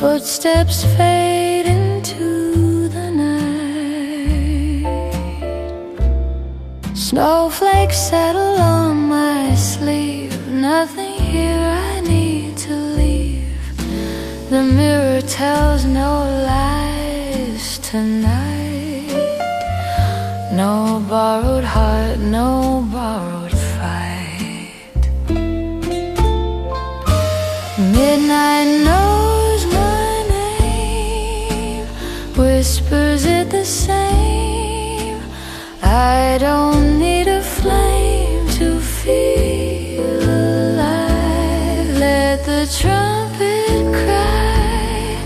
Footsteps fade into the night. Snowflakes settle on my sleeve. Nothing here I need to leave. The mirror tells no lies tonight. No borrowed heart, no borrowed fight. Midnight knows my name, whispers it the same. I don't need a flame to feel alive. Let the trumpet cry,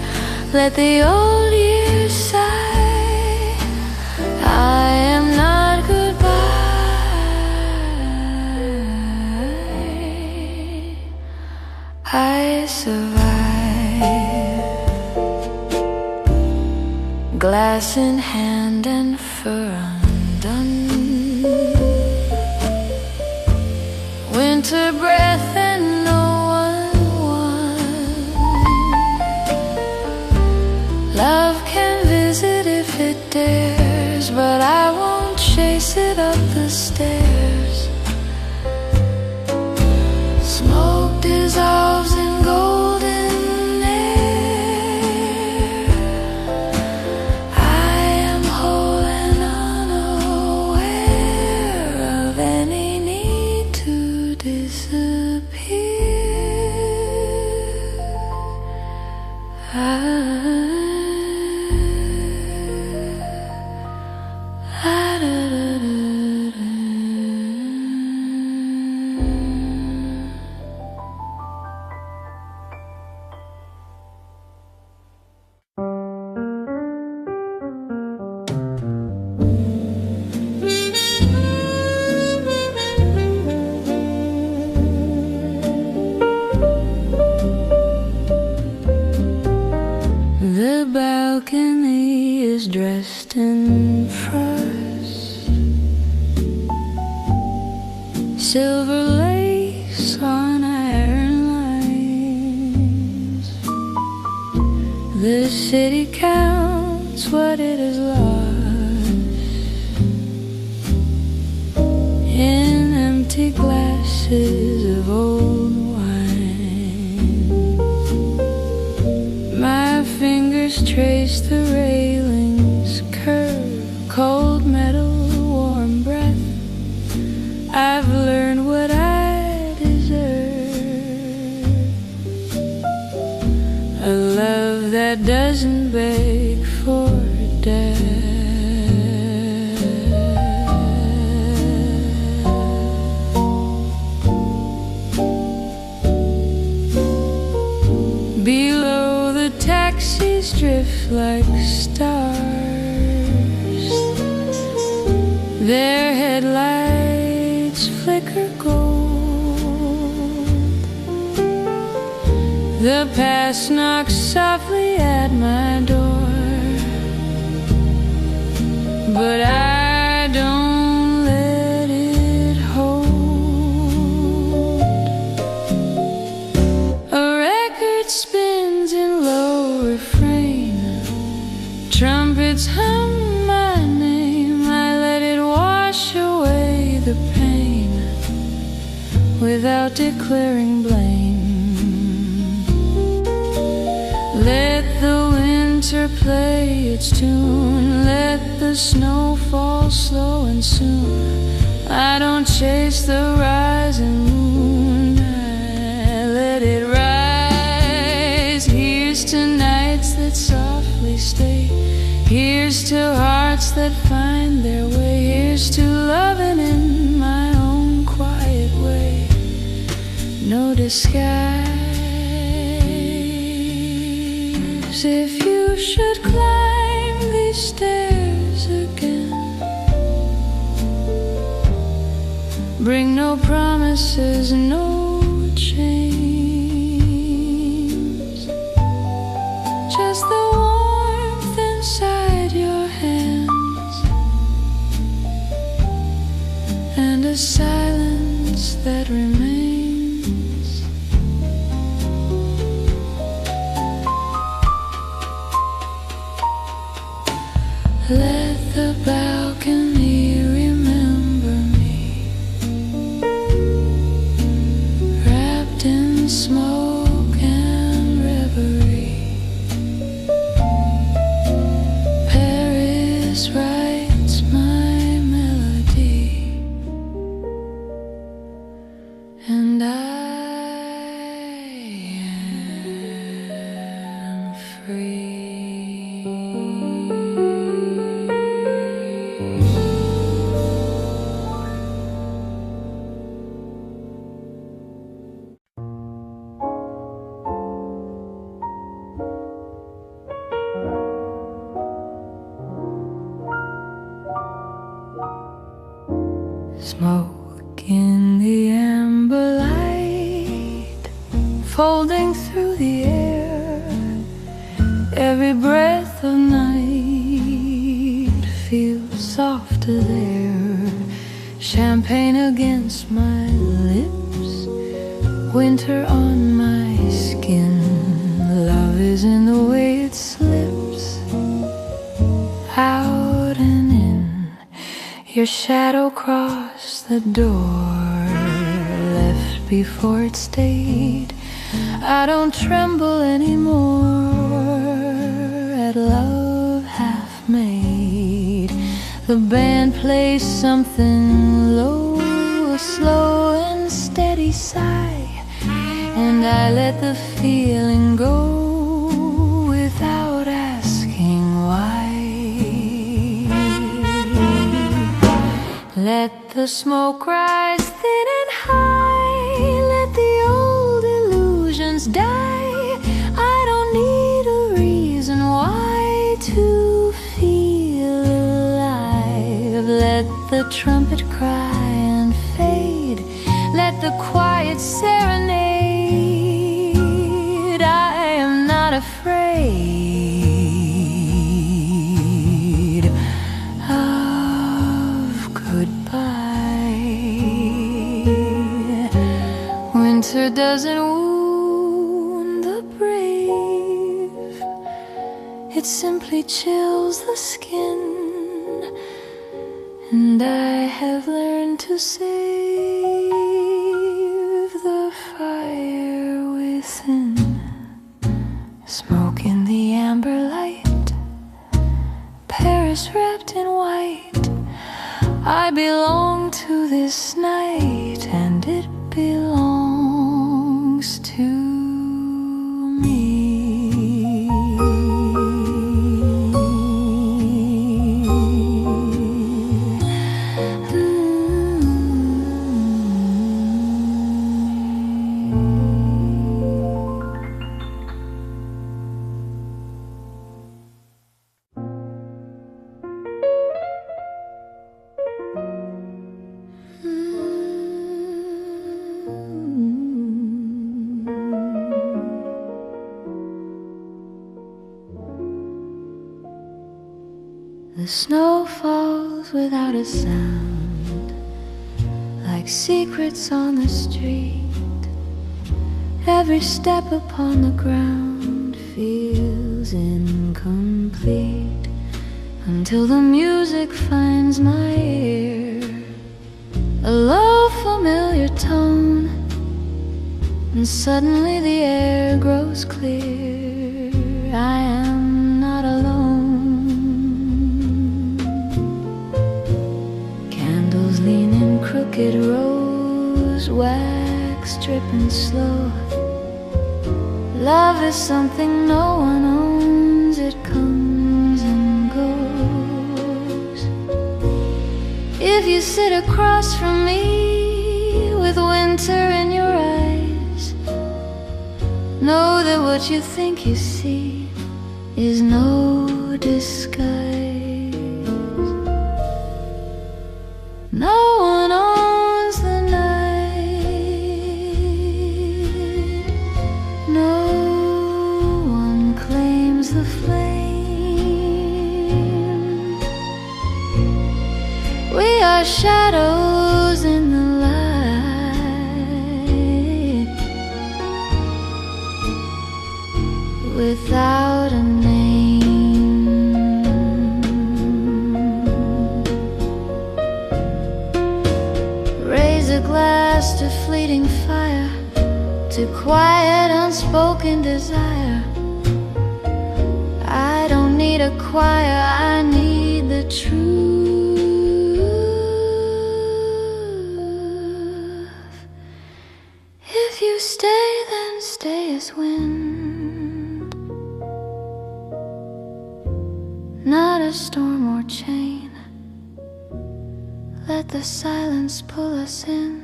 let the old years sigh. I am not goodbye. I survive. Glass in hand and fur undone. Winter breath and no one won. Love can visit if it dares, but I won't chase it up the stairs. Smoke dissolves in golden air. I am whole and unaware of any need to disappear. The balcony is dressed in frost. Silver lace on iron lines. The city counts what it has lost in empty glasses of old wine. My fingers trace the railings, curve, cold metal, warm breath. I've learned what I deserve. A love that doesn't beg for death. Below the taxis drift like stars. Their headlights flicker gold. The past knocks softly at my door, but I don't let it hold. A record spins in low refrain. Trumpets hum my name. I let it wash away the pain without declaring blame. Let the winter play its tune. Let the snow fall slow and soon. I don't chase the rising moon. I let it rise. Here's to nights that softly stay. Here's to hearts that find their way. Here's to loving in my own quiet way. No disguise. If you should climb these stairs again, bring no promises, no chains, just the warmth inside your hands and a silence that remains. and I am free. Smoke in the amber light, folding through the air. Every breath of night feels softer there. Champagne against my lips, winter on my skin. Love is in the way it slips out and in. Your shadow crossed the door, left before it stayed. I don't tremble anymore at love half made. The band plays something low, a slow and steady sigh, and I let the feeling go without asking why. Let the smoke rise thin and high, let the old illusions die. I don't need a reason why to feel alive. Let the trumpet cry and fade, let the quiet serenade. I am not afraid of goodbye. Winter doesn't wound the brave, it simply chills the skin. And I have learned to save the fire within. Smoke in the amber light, Paris wrapped in white. I belong to this night, and it belongs to me. The snow falls without a sound, like secrets on the street. Every step upon the ground feels incomplete, until the music finds my ear, a low familiar tone, and suddenly the air grows clear. I am not alone. Candles lean in crooked rows, wax dripping slow. Love is something no one owns, it comes and goes. If you sit across from me with winter in your eyes, know that what you think you see is no disguise. No one owns the night, no one claims the flame. We are shadows in the light, without a name. Raise a glass to fleeting fire, to quiet unspoken desire. I don't need a choir, I need the truth. stay, then stay as wind, not a storm or chain. Let the silence pull us in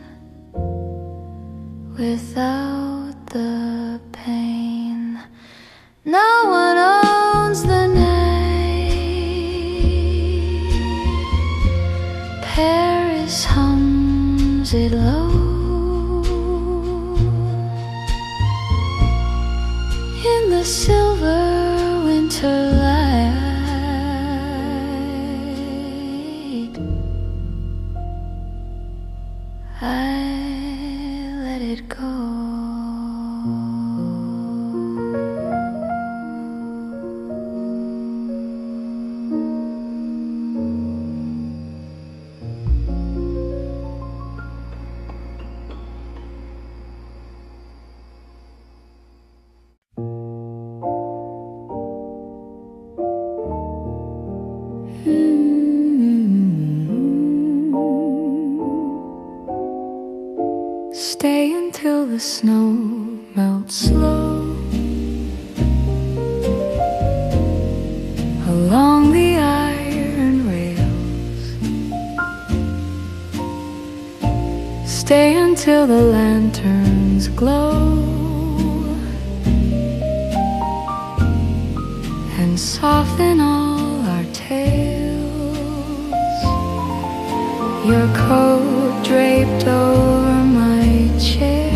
without the pain. No one owns the night. Paris hums it low in the silver winter light. I let it go. Stay until the snow melts slow along the iron rails. Stay until the lanterns glow and soften all our tales. Your coat draped over my chair,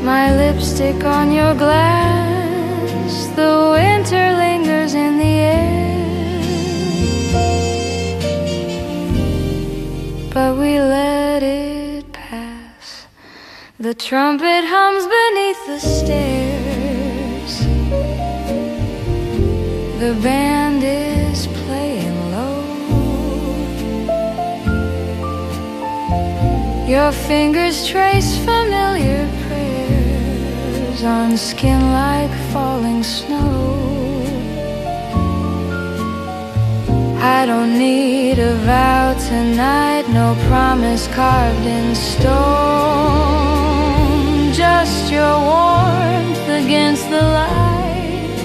my lipstick on your glass. The winter lingers in the air, but we let it pass. The trumpet hums beneath the stairs. The band is playing low. Your fingers trace familiar prayers on skin like falling snow. I don't need a vow tonight, no promise carved in stone. Just your warmth against the light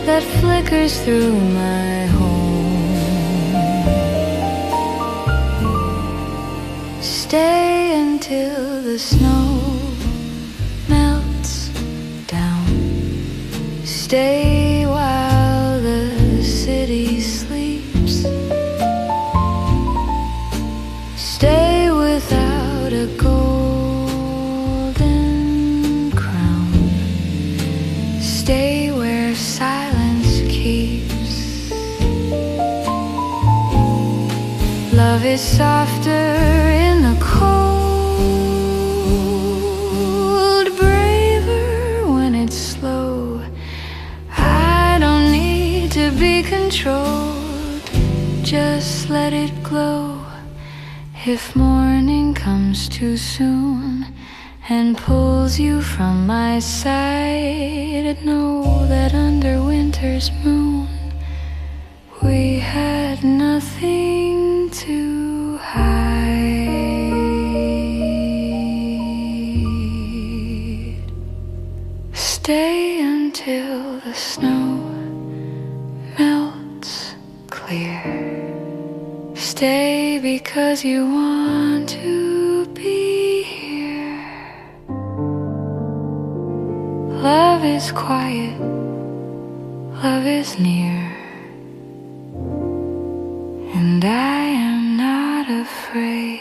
that flickers through my home. Stay until the snow melts down. Stay while the city sleeps. Stay without a golden crown. Stay where silence keeps. Love is softer in the cold, braver when it's slow. I don't need to be controlled, just let it glow. If morning comes too soon and pulls you from my side, know that under winter's moon we had nothing to hide. Stay until the snow melts clear. Stay because you want to be here. Love is quiet, love is near, and I am not afraid.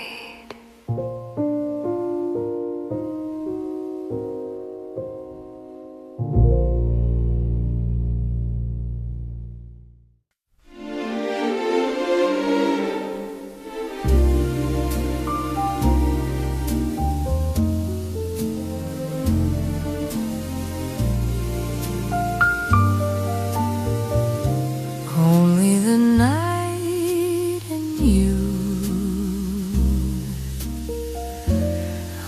Only the night and you,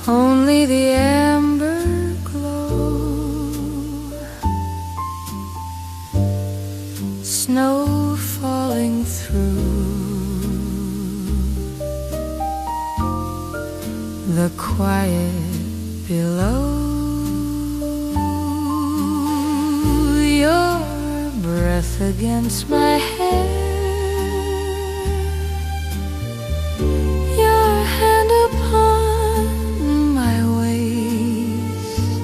only the amber glow, snow falling through the quiet below. breath against my hair, your hand upon my waist,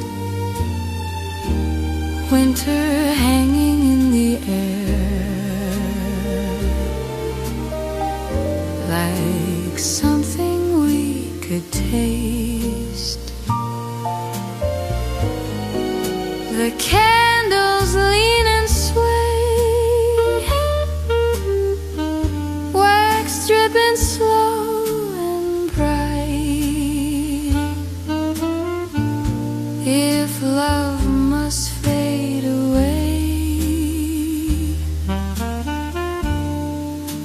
winter hanging in the air, like something we could taste. The candles lean and sway, wax dripping slow and bright. If love must fade away,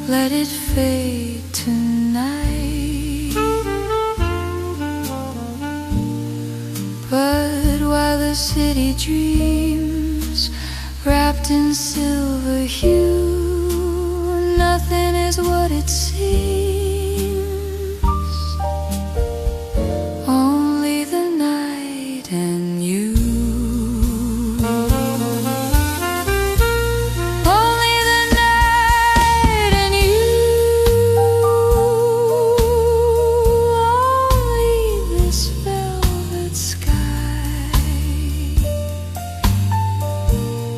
let it fade tonight. But while the city dreams, wrapped in silver hue, nothing is what it seems, only the night and you. Only the night and you, only this velvet sky.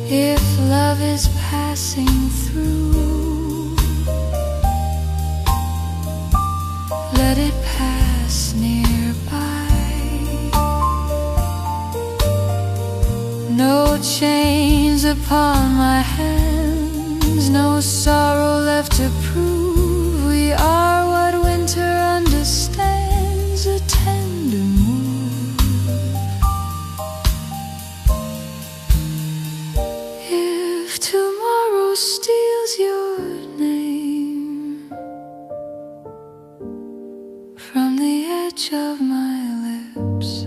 If love is passing through, let it pass nearby. No chains upon my hands, no sorrow left to prove we are what winter understands, a tender move. If tomorrow steals your name from the edge of my lips,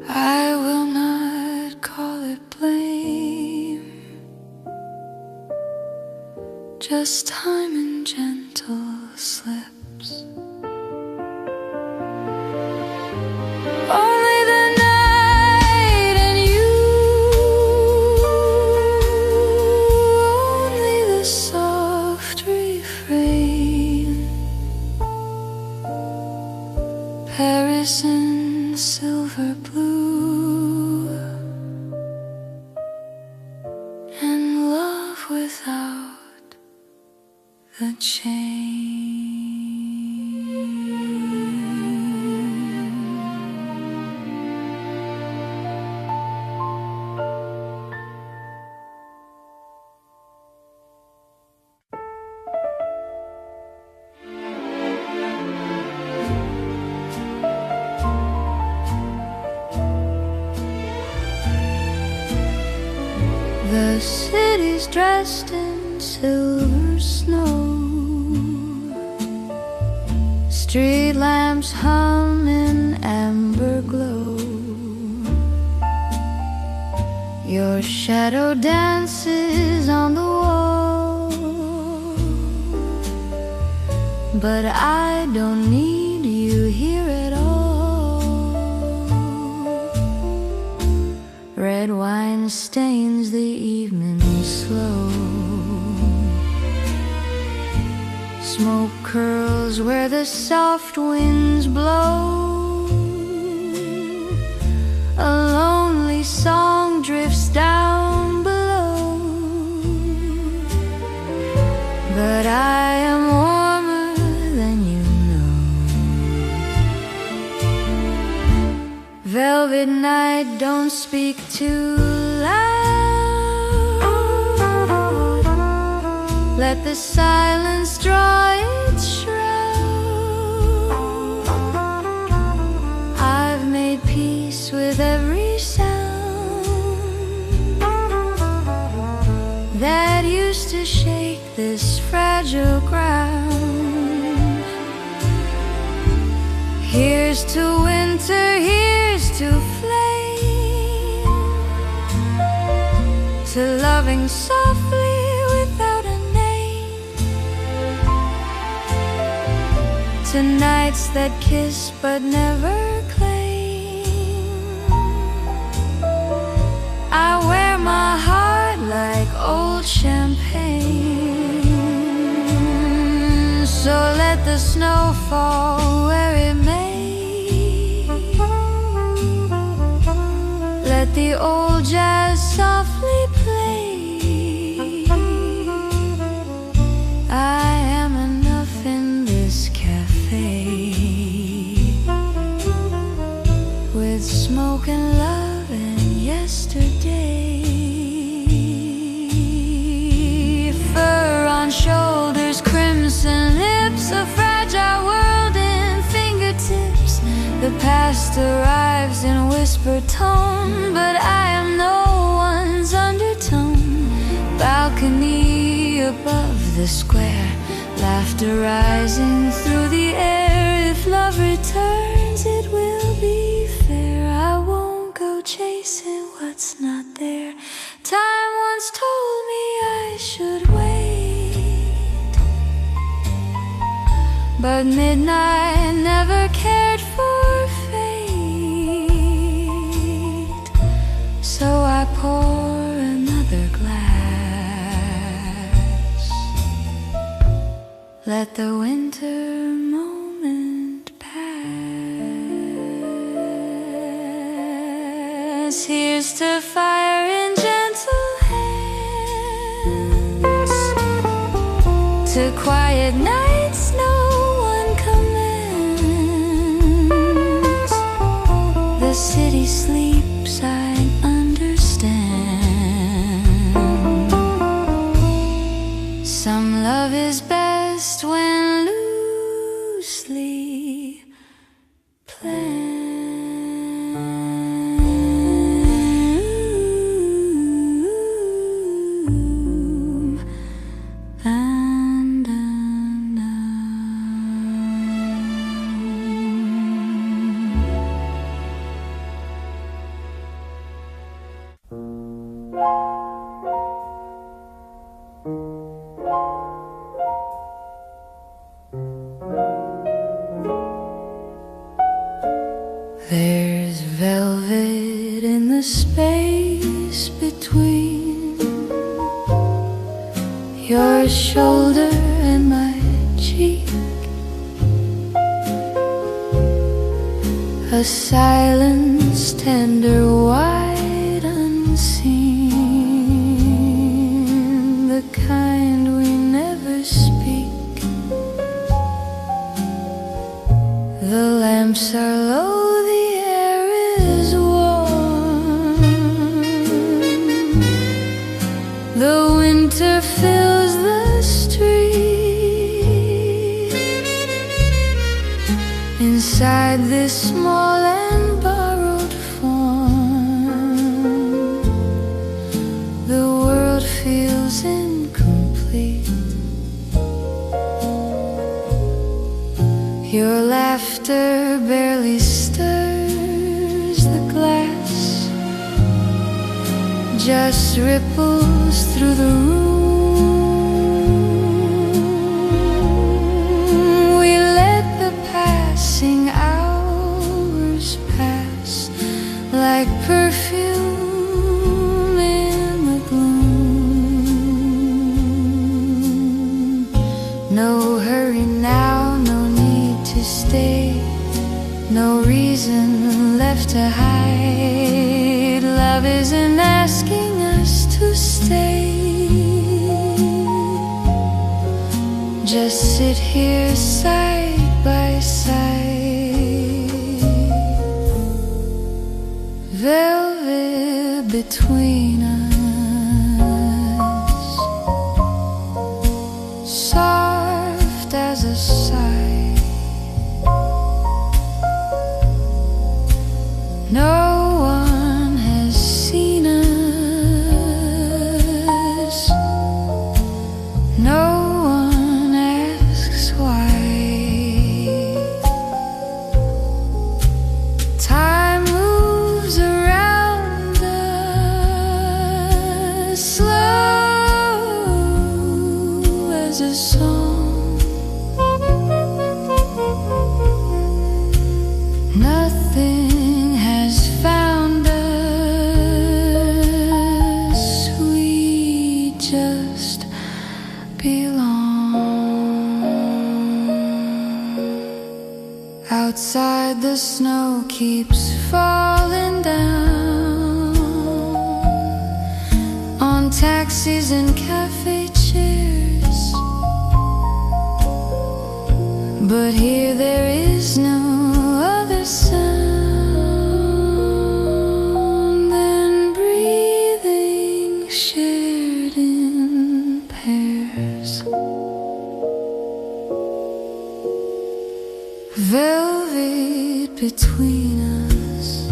I will not call it blame, just time and gentle slips. Only the night and you, only the soft refrain, Paris in silver blue, and love without the chain. The city's dressed in silver snow, street lamps hum in amber glow, your shadow dances on the wall, but I don't need you here at all. Red wine stains the evening slow, smoke curls where the soft winds blow, a lonely song drifts down below, but I am warmer than you know. Velvet night, don't speak too loud, let the silence draw its shroud. I've made peace with every sound that used to shake this fragile ground. Here's to winter, here's to flame, to loving softly without a name, to nights that kiss but never claim. I wear So let the snow fall where it may. Let the old jazz softly play. I am enough in this cafe, with smoke and love and yesterday. Fur on shoulders, crimson lips, a fragile world in fingertips. The past arrives in whispered tone, but I am no one's undertone. Balcony above the square, laughter rising through the air. If love returns, it will be fair. I won't go chasing what's not there. Time once told me I should wait, but midnight never cared for fate. So I pour another glass. Let the winter moment pass. Here's to fire in gentle hands, to quiet nights no one commands. The city sleeps, I understand. Some love is best when loosely planned. There's velvet in the space between your shoulder and my cheek, a silence tender, wide, unseen, the kind we never speak. The lamps are low, the air is warm, the winter fills the street. Inside this small and borrowed form, the world feels incomplete. Your laughter barely stirs the glass, just ripples through the room. We let the passing hours pass like perfume in the gloom. No hurry now, no need to stay, no reason left to hide. Love isn't asking us to stay, just sit here side by side. Velvet between us, soft as a sigh. No one has seen us, no one asks why. Time moves around us, slow as a song. Nothing has found us, we just belong. Outside the snow keeps falling down on taxis and cafe chairs, but here there is no other sound than breathing shared in pairs. Velvet between us,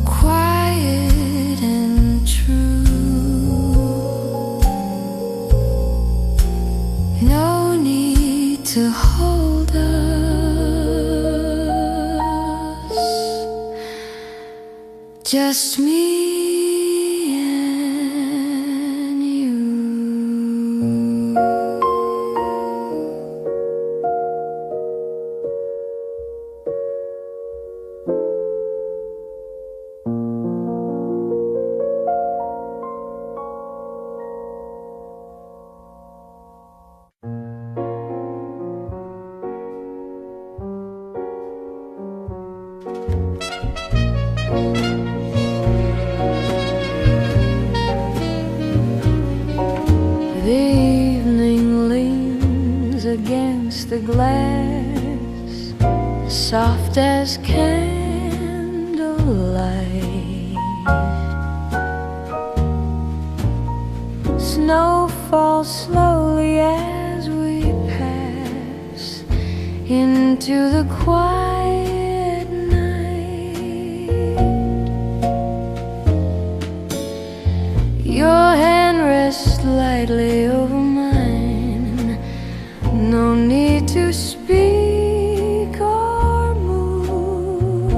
quiet and true. No need to hold us, just me. The evening leans against the glass, soft as candlelight. Snow falls slowly as we pass into the quiet night. Your hand rests lightly over mine, no need to speak or move.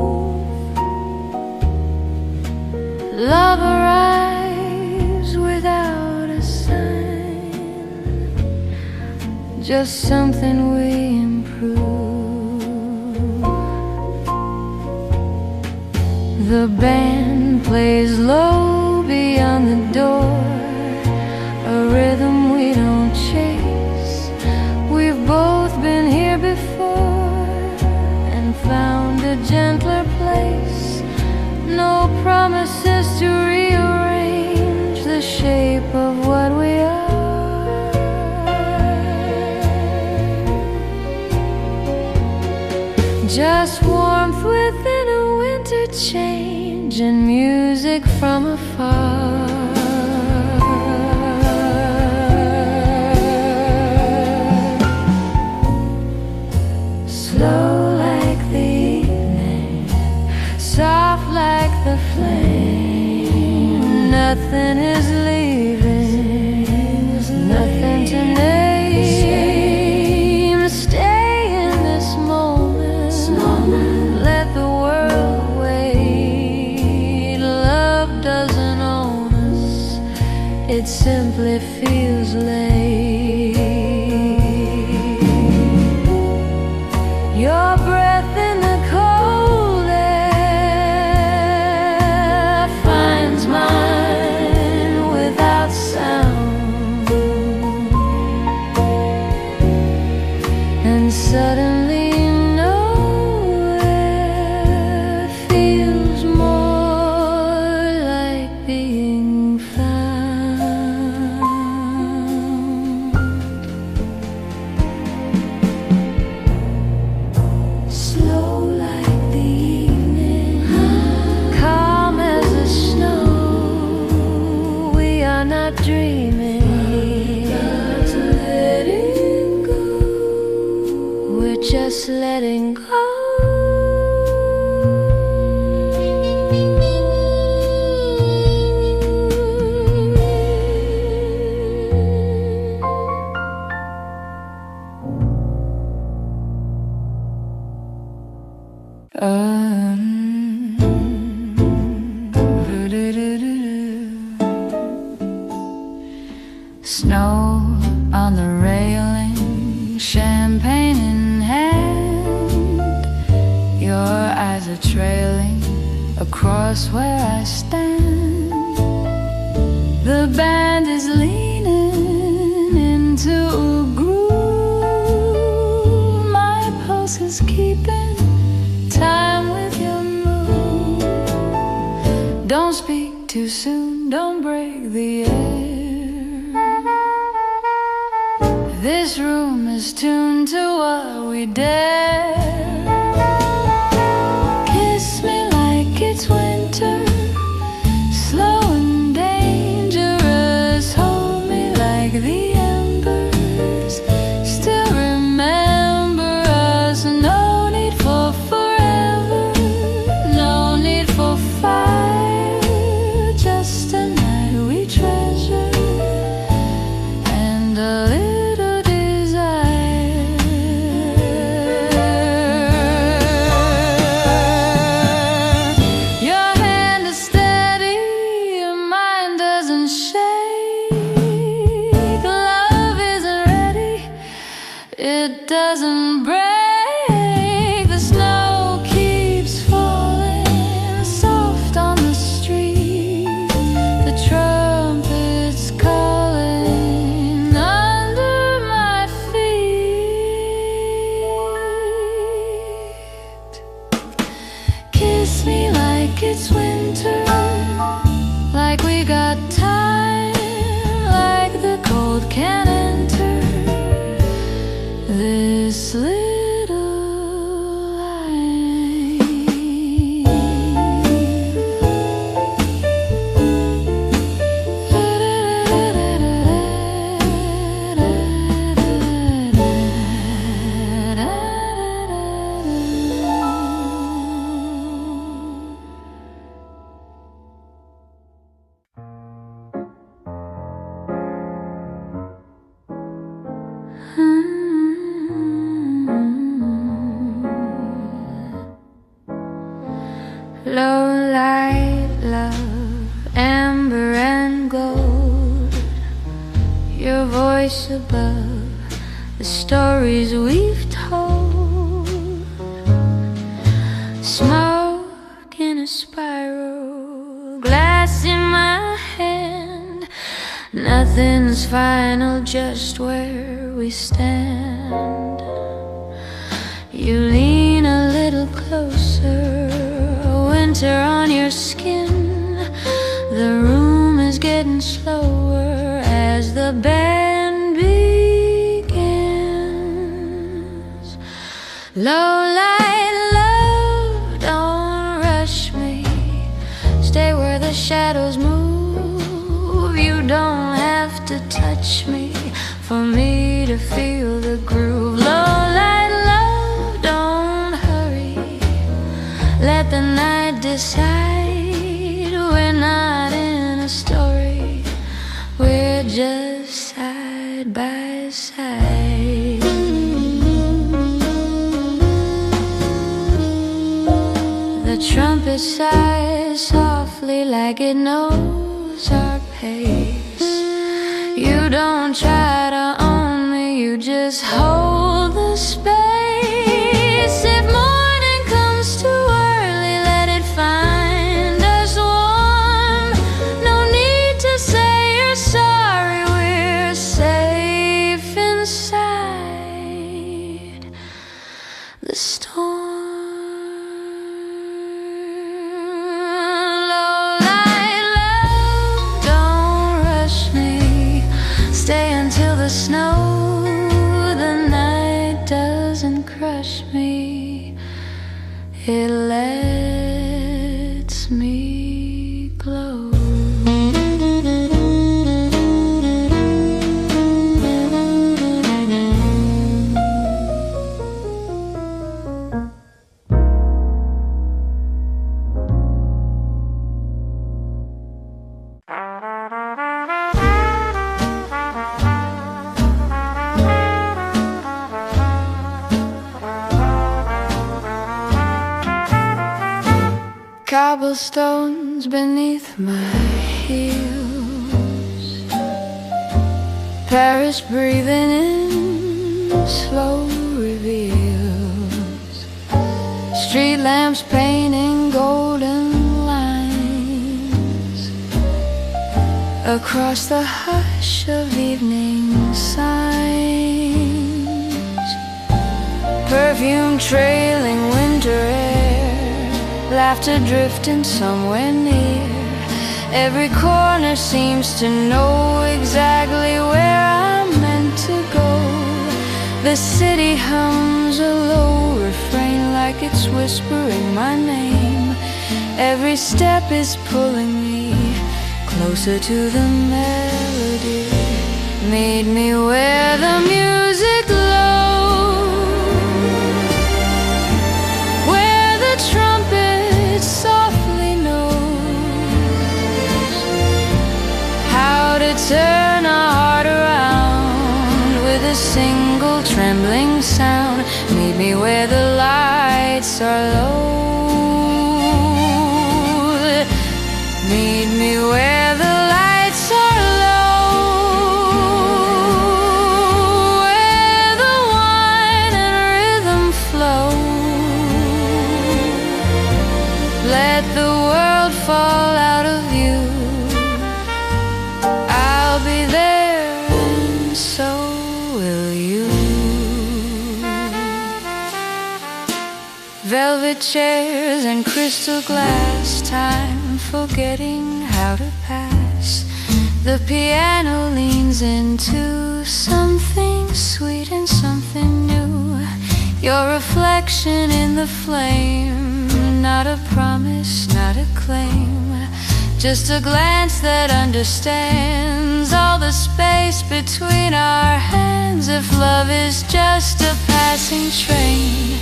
Love arrives without a sign, just something we improve. The band plays low beyond the door, a rhythm we don't chase. We've both been here before and found a gentler place. No promises to rearrange the shape of what we are. Just warmth within a winter change and music from afar. Slow like the evening, soft like the flame. Nothing is leaving, nothing to name. Stay in this moment, let the world wait. Love doesn't own us, it simply feels late. Your breath in the cold air finds mine without sound, and suddenly nowhere feels more like being found. Slow like the evening, calm as the snow. We are not dreaming, just letting go. We're just letting go. Snow on the railing, champagne in hand. Your eyes are trailing across where I stand. The band is leaning into a groove. else is keeping time with your mood. Don't speak too soon, don't break the air. This room is tuned to what we dare. Kiss me like it's winter, slow and dangerous. Hold me like the embers, still remember us. No need for forever, no need for fire, just a night we treasure and a little desire. Your hand is steady, your mind doesn't shake. Love isn't ready, it doesn't break. The snow keeps falling soft on the street. The trumpets calling under my feet. Kiss me like it's winter, like we got time, like the cold can enter this little life. Low light love, amber and gold, your voice above the stories we've told. Smoke in a spiral, glass in my hand. Nothing's final, just where we stand. You lean a little closer, winter on your skin. The room is getting slower as the band begins. Low light love, don't rush me. Stay where the shadows move. You don't have to touch me for me to feel the groove. Low light love, don't hurry. Let the night decide. We're not in a story, we're just side by side. The trumpet sighs softly like it knows our pace. You don't try to own me, you just hold the space. If morning comes too early, let it find us warm. No need to say you're sorry, we're safe inside the storm. Low light love, don't rush me. Stay until the snow, the night doesn't crush me. It lets me glow. Cobblestones beneath my heels, Paris breathing in slow reveals, street lamps painting golden lines across the hush of evening signs. perfume trailing winter air, laughter drifting somewhere near. Every corner seems to know exactly where I'm meant to go. The city hums a low refrain like it's whispering my name. Every step is pulling me closer to the melody. Meet me where the music glows, where the trumpet softly knows how to turn a heart around with a single trembling sound. Meet me where the lights are low. Meet me where the lights are low, where the wine and rhythm flow. Let the world fall out of view. I'll be there and so will you. Velvet chairs and crystal glass, time forgetting how to pass. The piano leans into something sweet and something new. Your reflection in the flame, not a promise, not a claim, just a glance that understands all the space between our hands. If love is just a passing train,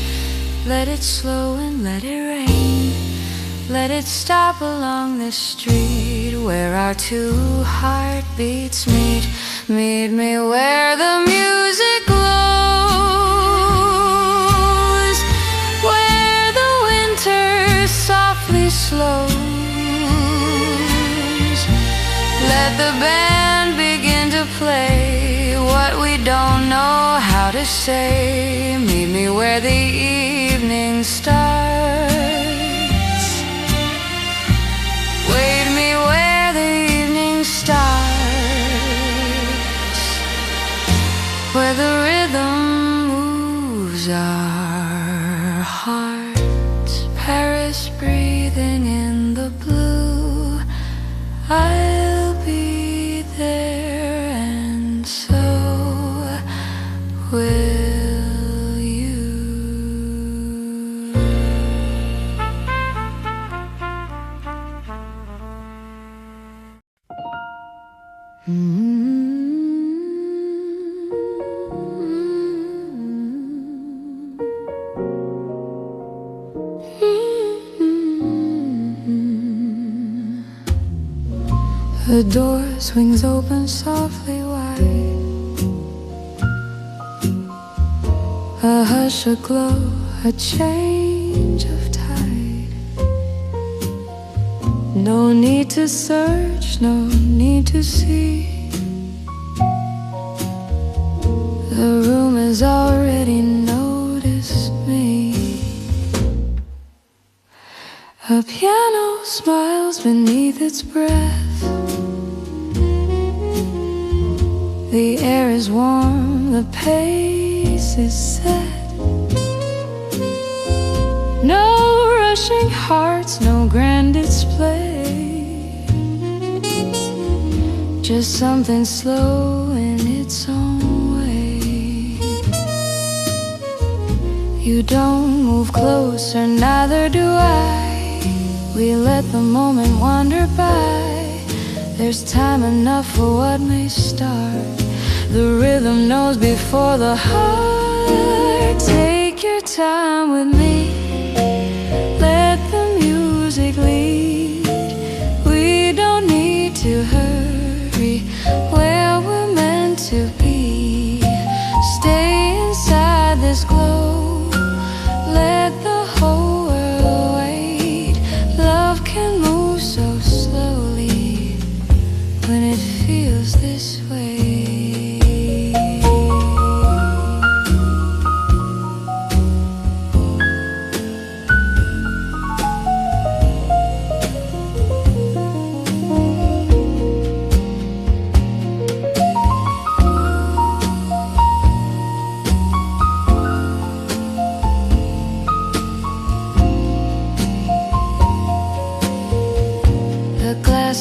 let it slow and let it rain. Let it stop along the street where our two heartbeats meet. Meet me where the music glows, where the winter softly slows. Let the band begin to play what we don't know how to say. Meet me where the evening starts. Wait me where the evening starts, where the rhythm moves our hearts. Paris breathing in the blue, I'll be there and so will you. The door swings open softly wide. A hush, a glow, a change of tide. No need to search, no need to see. The room has already noticed me. A piano smiles beneath its breath. The air is warm, the pace is set. No rushing hearts, no grand display, just something slow in its own way. You don't move closer, neither do I. We let the moment wander by. There's time enough for what may start. The rhythm knows before the heart. Take your time with me, let the music lead. We don't need to hurry where we're meant to be. Stay inside this glow, let the whole world wait. Love can move so slowly when it feels this way.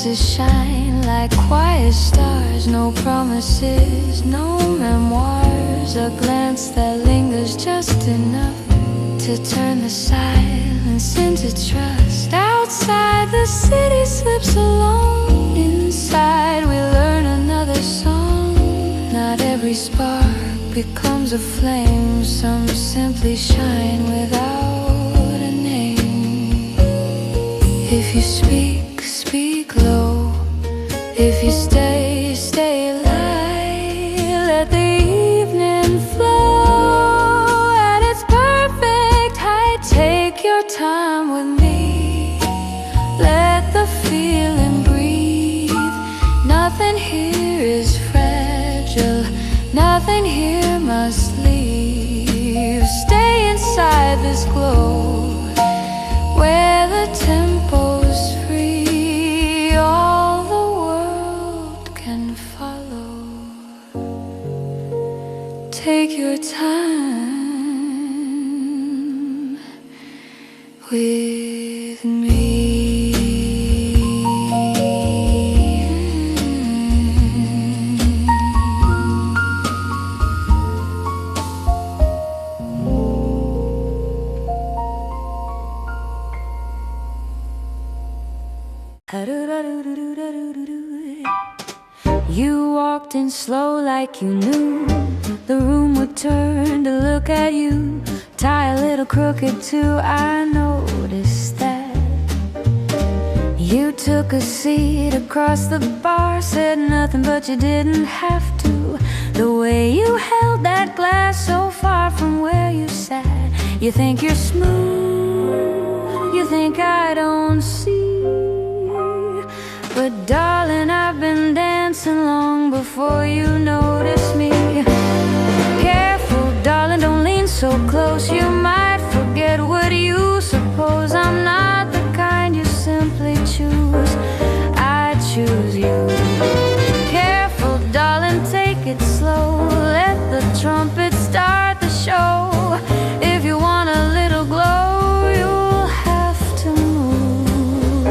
faces shine like quiet stars. No promises, no memoirs. A glance that lingers just enough to turn the silence into trust. Outside the city slips alone. Inside we learn another song. Not every spark becomes a flame. Some simply shine without a name. If you speak, speak low. If you stay, stay light. Let the evening flow at its perfect height. Take your time with me. Let the feeling breathe. Nothing here is fragile. Nothing here must leave. Stay inside this glow where the tempo's free. All the world can follow. Take your time with me. You walked in slow like you knew the room would turn to look at you. Tie a little crooked too, I noticed that. You took a seat across the bar, said nothing but you didn't have to. The way you held that glass so far from where you sat. You think you're smooth, you think I don't see. But darling, I've been dancing long before you notice me. Careful, darling, don't lean so close. You might forget what you suppose. I'm not the kind you simply choose. I choose you. Careful, darling, take it slow. Let the trumpet start the show. If you want a little glow, you'll have to move.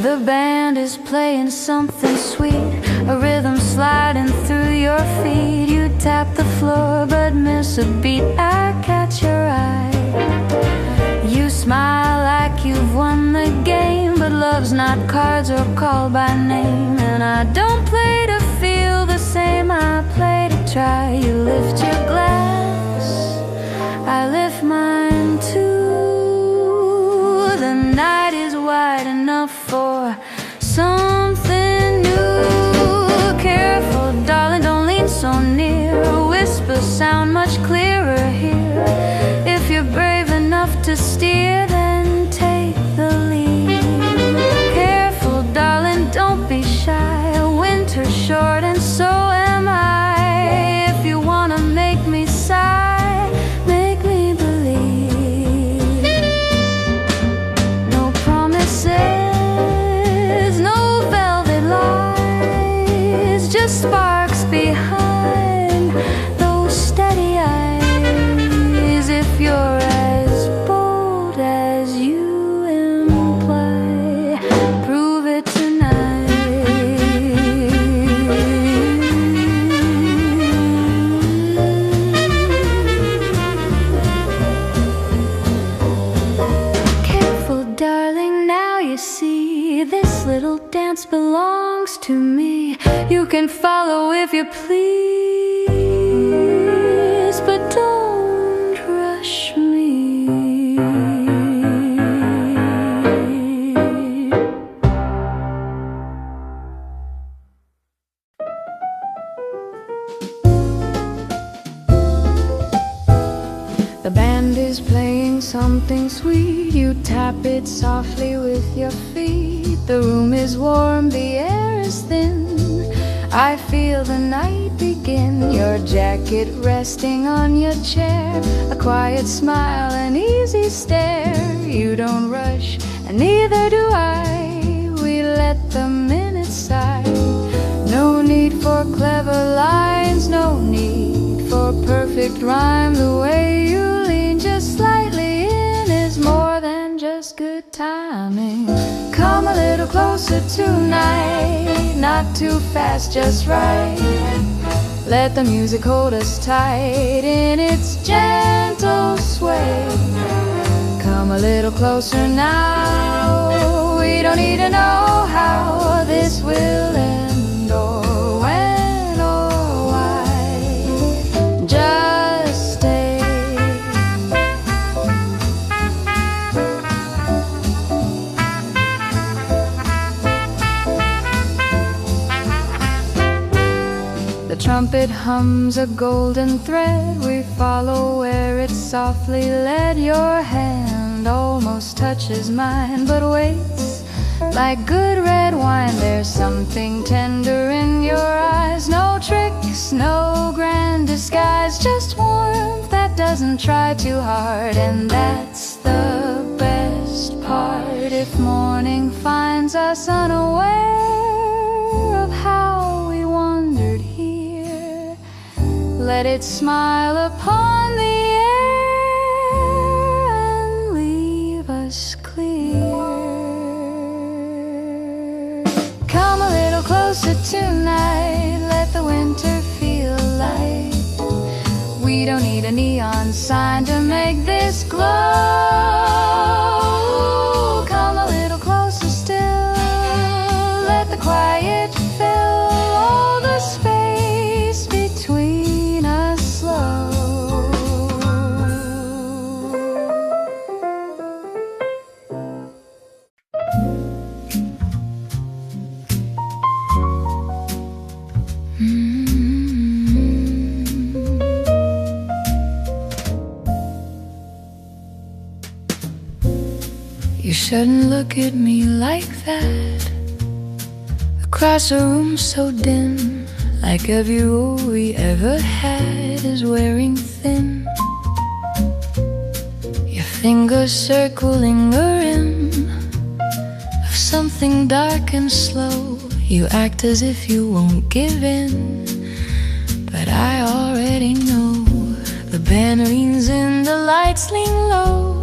The band is playing something sweet, a rhythm sliding through your feet. You tap the floor but miss a beat. I catch your eye. You smile like you've won the game, but love's not cards or called by name. And I don't play to feel the same, I play to try. You lift your glass, I lift mine too. The night is wide enough for something new. Careful, darling, don't lean so near. Whispers sound much clearer here. If you're brave enough to steer, then take the lead. Careful, darling, don't be shy. Winter's short and so am I. If you wanna make me sigh, make me believe. No promises, no velvet lies, just sparks behind those steady eyes. If you're as bold as you imply, prove it tonight. Careful, darling, now you see this little dance belongs to me. You can follow if you please, but don't rush me. The band is playing something sweet. You tap it softly with your feet. The room is warm, the air is thin. I feel the night begin. Your jacket resting on your chair, a quiet smile, an easy stare. You don't rush, and neither do I. We let the minutes sigh. No need for clever lines, no need for perfect rhyme. The way you lean just slightly in is more than just good timing. closer tonight. Not too fast, just right. Let the music hold us tight in its gentle sway. Come a little closer now. We don't need to know how this will end, or when, or why. Just stay. The trumpet hums a golden thread. We follow where it softly led. Your hand almost touches mine, but waits like good red wine. There's something tender in your eyes. No tricks, no grand disguise, just warmth that doesn't try too hard. And that's the best part. If morning finds us unaware of how we wandered here, let it smile upon the air and leave us clear. Come a little closer tonight. Let the winter feel light. We don't need a neon sign to make this glow. Come a little closer still. Let the quiet fill all the space between us slow. You shouldn't look at me like that, across a room so dim, like every rule we ever had is wearing thin. Your fingers circling a rim of something dark and slow. You act as if you won't give in, but I already know. The band rings and the lights lean low.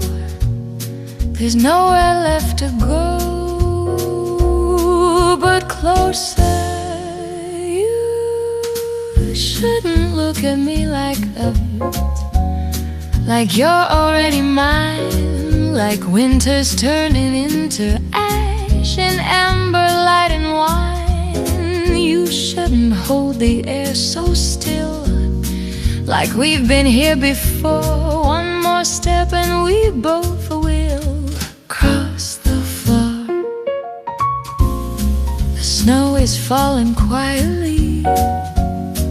There's nowhere left to go but closer. You shouldn't look at me like that, like you're already mine, like winter's turning into ash and amber, light and wine. You shouldn't hold the air so still, like we've been here before. One more step and we both will cross the floor. The snow is falling quietly.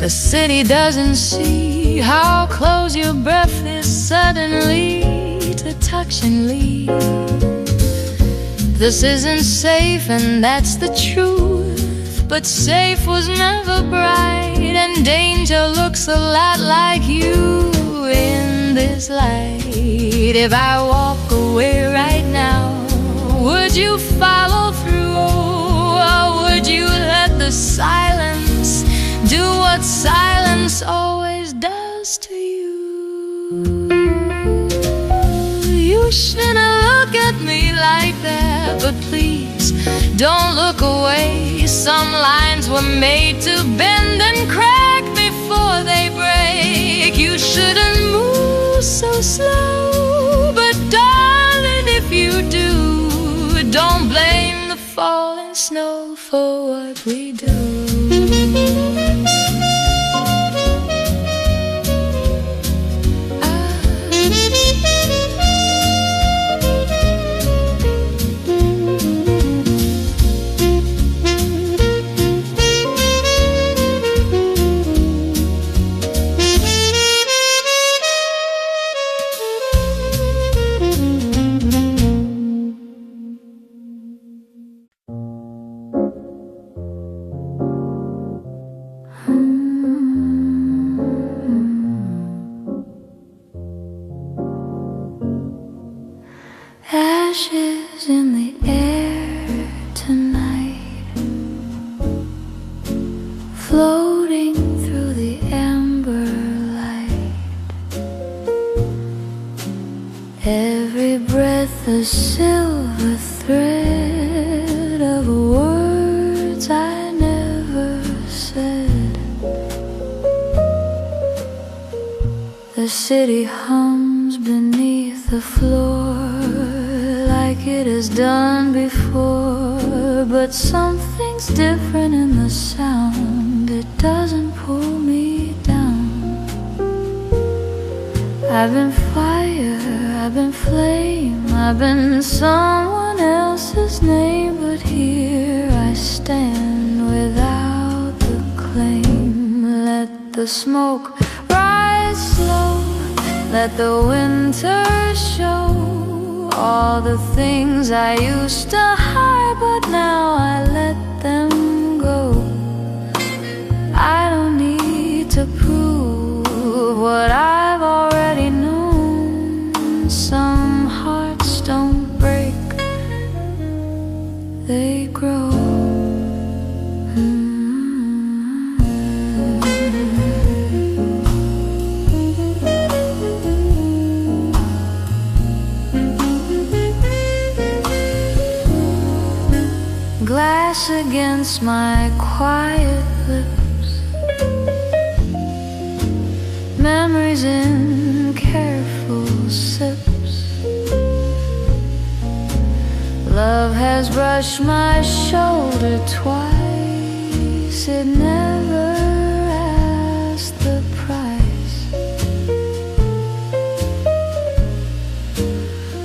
The city doesn't see how close your breath is suddenly to touch and leave. This isn't safe and that's the truth, but safe was never bright, and danger looks a lot like you in this light. If I walk away right now, would you follow through, or would you let the silence do what silence always does to you? You shouldn't look at me like that, but please don't look away. Some lines were made to bend and crack before they break. You shouldn't move so slow, but darling, if you do, don't blame the falling snow for what we do. Ashes in the air tonight, floating through the amber light. Every breath a silver thread of a The city hums beneath the floor like it has done before, but something's different in the sound. It doesn't pull me down. I've been fire, I've been flame, I've been someone else's name, but here I stand without the claim. Let the smoke rise slow, let the winter show all the things I used to hide, but now I let them go. I don't need to prove what I've already known. Some hearts don't break, they grow. Glass against my quiet lips, memories in careful sips. Love has brushed my shoulder twice, it never asked the price.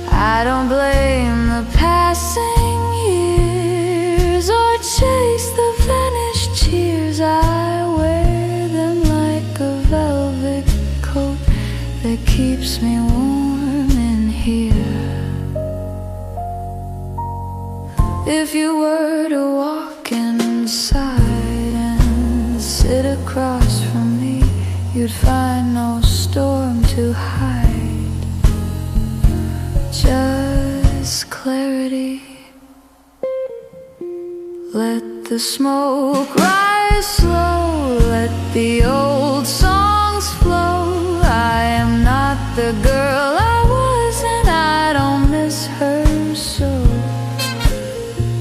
I don't blame the passing years or chase the vanished tears. I wear them like a velvet coat that keeps me warm in here. If you were to walk inside and sit across from me, you'd find no storm to hide, just clarity. Let the smoke rise slow, let the old songs flow. I am not the girl I was, and I don't miss her so.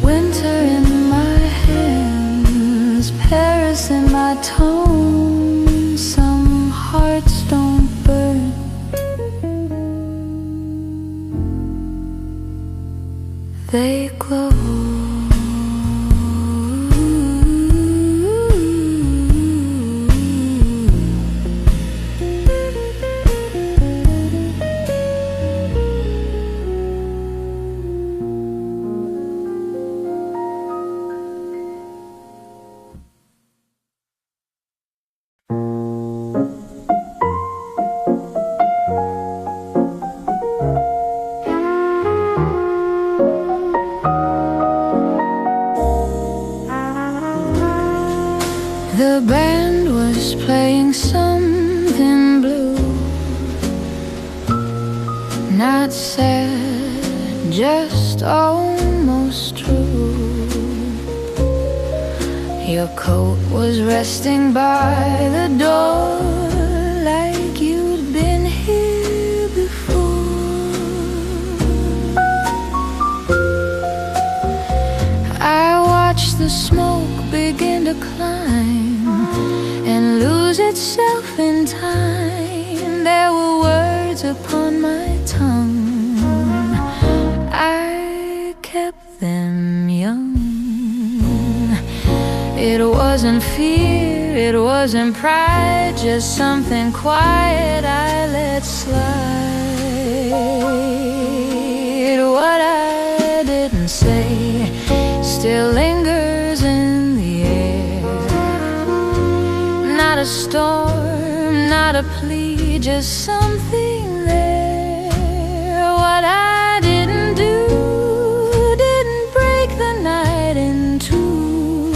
Winter in my hands, Paris in my tone. Some hearts don't burn, they glow. The band was playing something blue, not sad, just almost true. Your coat was resting by the door like you'd been here before. I watched the smoke begin to climb and lose itself in time. There were words upon my tongue, I kept them young. It wasn't fear, it wasn't pride, just something quiet I let slide. What I didn't say still lingers in the air. Not a storm, not a plea, just something there. What I didn't do didn't break the night in two,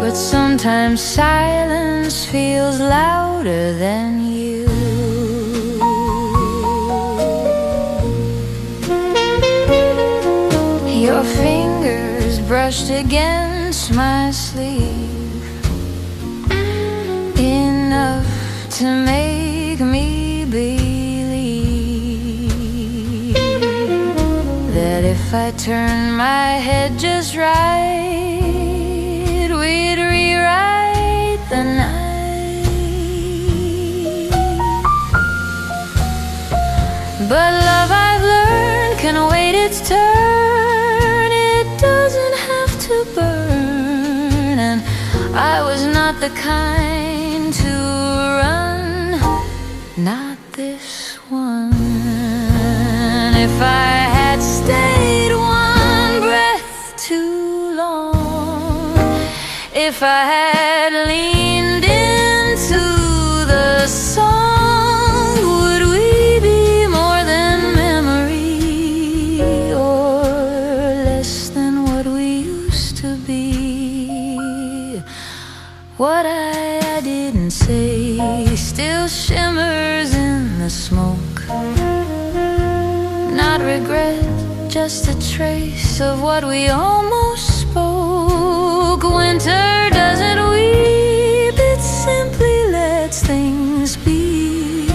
but sometimes silence feels louder than you. Your fingers brushed against my sleeve, enough to make me believe that if I turned my head just right, we'd rewrite the night. But love, I've learned, can wait its turn. It doesn't have to burn. And I was not the kind to run, not this one. If I had stayed one breath too long, if I had leaned into the song, would we be more than memory, or less than what we used to be? What I didn't say still shimmers in the smoke. Not regret, just a trace of what we almost spoke. Winter doesn't weep, it simply lets things be.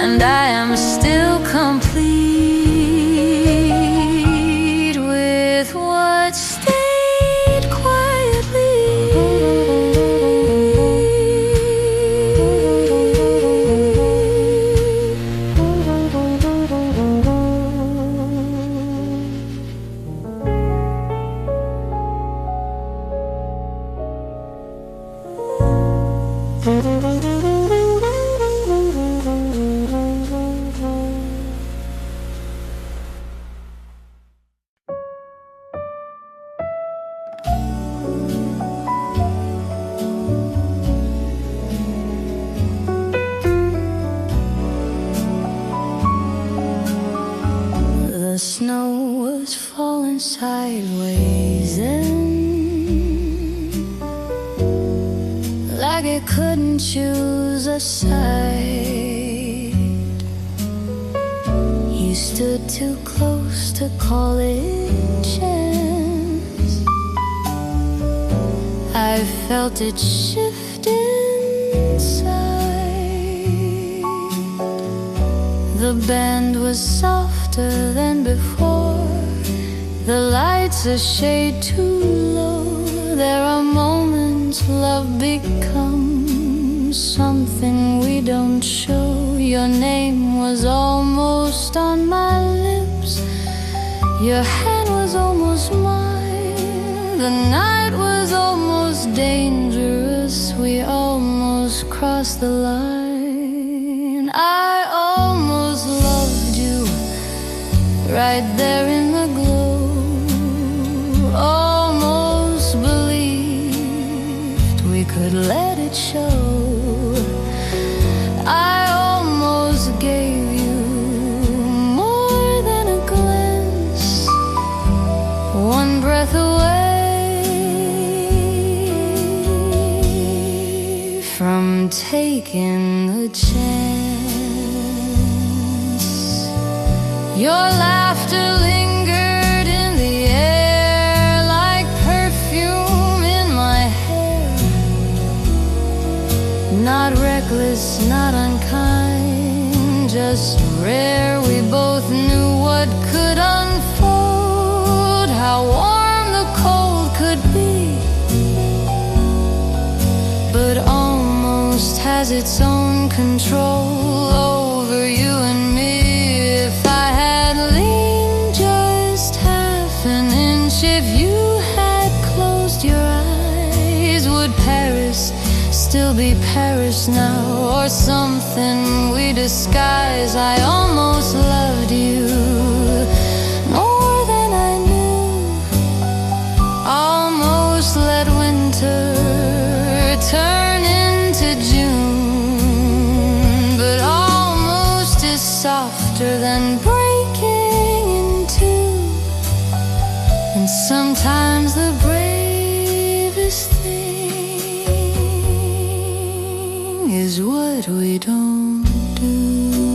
And I am still complete with what stayed quietly. The snow was falling sideways and like it couldn't choose a side. You stood too close to call it chance. I felt it shift inside. The band was softer than before, the lights a shade too low. There are moments love becomes something we don't show. Your name was almost on my lips, your hand was almost mine. The night was almost dangerous, we almost crossed the line. I almost loved you right there in the glow, almost believed we could let it show. I almost gave you more than a glance, one breath away from taking the chance. Your laughter lingered in the air like perfume in my hair. Not reckless, not unkind, just rare. We both knew what could unfold, how warm the cold could be, but almost has its own control over you and me. If I had leaned just half an inch, if you had closed your eyes, would Paris still be Paris now, or something we disguise? I almost loved you more than I knew, almost let winter turn into June, but almost is softer than breaking in two. And sometimes the bravest thing is what we don't do.